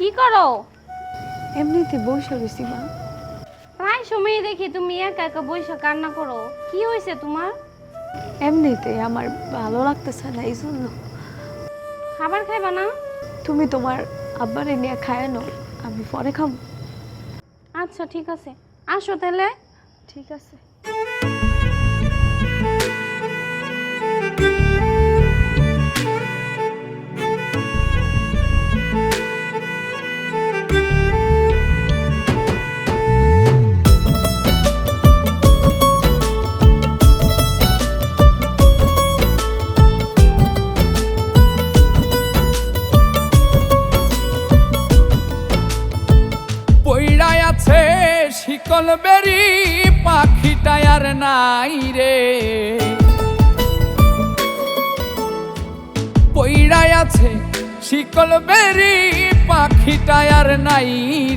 কি করো? এমনিতে বসে রয়েছি মা। প্রায় সময়ই দেখি তুমি একা একা বসে কান্না করো। কি হয়েছে তোমার? এমনিতে আমার ভালো লাগতেছে না, এই জন্য। খাবার খাইবা না? তুমি তোমার আব্বারে নিয়ে খায় নাও, আমি পরে খাবো। আচ্ছা ঠিক আছে, আসো তাহলে। ঠিক আছে। পইড়ায় আছে শিকল বেরি, পাখিটা আর নাই রে। পইড়ায় আছে শিকল বেরি, পাখিটা আর নাই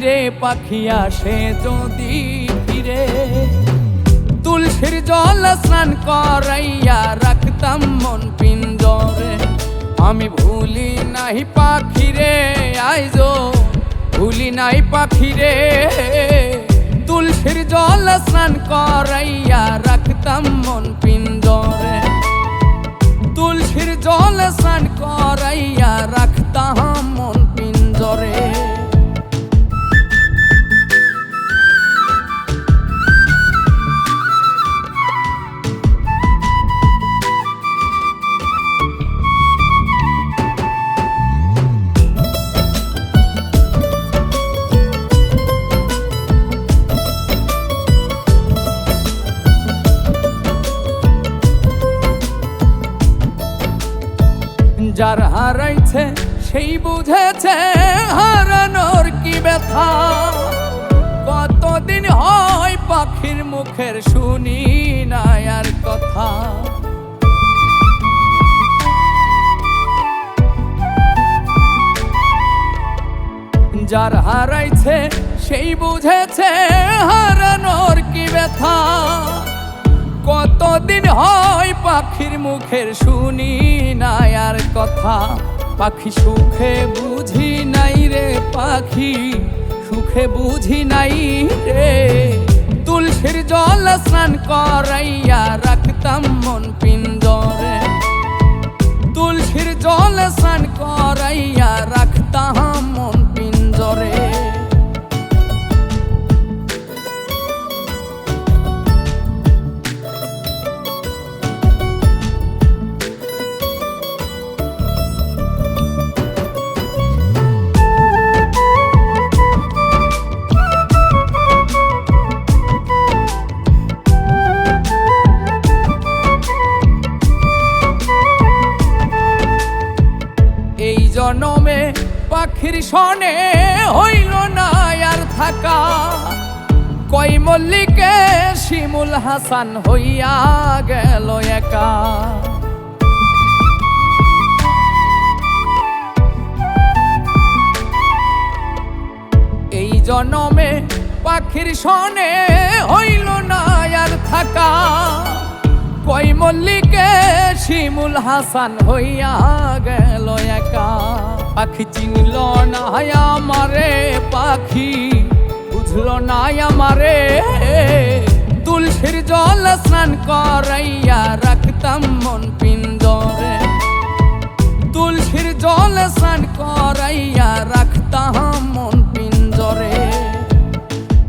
রে। পাখি আসে যদি ফিরে, তুলসীর জল স্নান করাইয়া রাখতাম মন পিঞ্জরে। আমি ভুলি নাই পাখিরে, আইজো ভুলি নাই পাখিরে। তুলসীর জল স্নান করাইয়া রাখতাম মন পিঞ্জরে। তুলসীর জল স্নান করাইয়া রাখতাম মন পিঞ্জরে। যার হারাইছে সেই বুঝেছে হারানোর কি ব্যথা। কতদিন হয় পাখির মুখের শুনি না আর কথা। যার হারাইছে সেই বুঝেছে হারানোর কি ব্যথা। কতদিন হয় পাখির মুখের শুনি না আর কথা। পাখি সুখে বুঝি নাই রে, পাখি সুখে বুঝি নাই রে। তুলসীর জল স্নান করাইয়া রাখতাম মন পিঞ্জরে। তুলসীর জল স্নান করাইয়া রাখতাম মন পিঞ্জরে। জনমে পাখির সনে হইল না আর থাকা। কই মল্লিকে শিমুল হাসান হইয়া গেল একা। এই জনমে পাখির সনে হইল না আর থাকা। কই মল্লিকে শিমুল হাসান হইয়া গেল একা। পাখি চিনল না আমারে, পাখি বুঝল না আমারে। তুলসীর জল স্নান করাইয়া রাখতাম মন পিঞ্জরে। তুলসীর জল স্নান করাইয়া রাখতাম মন পিঞ্জরে।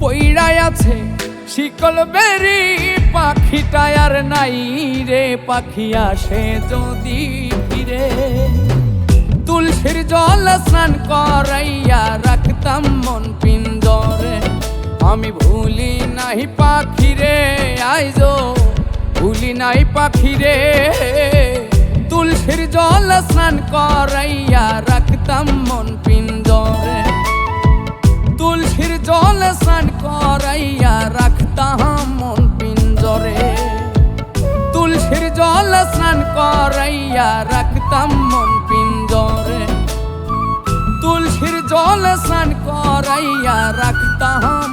পইড়ায় আছে শিকল বেরি, পাখিটা আর নাই রে। পাখি আসে যদি ফিরে, তুলসীর জল স্নান করাইয়া রাখতাম মন পিঞ্জরে। আমি ভুলি নাই পাখিরে, আইজো ভুলি নাই পাখিরে। তুলসীর জল স্নান করাইয়া রাখতাম মন পিঞ্জরে। তুলসীর জল স্নান করাইয়া রাখতাম মন পিঞ্জরে। তুলসীর জল স্নান করাইয়া রাখতাম মন পিঞ্জরে। তুলসীর জল স্নান করাইয়া রাখতাম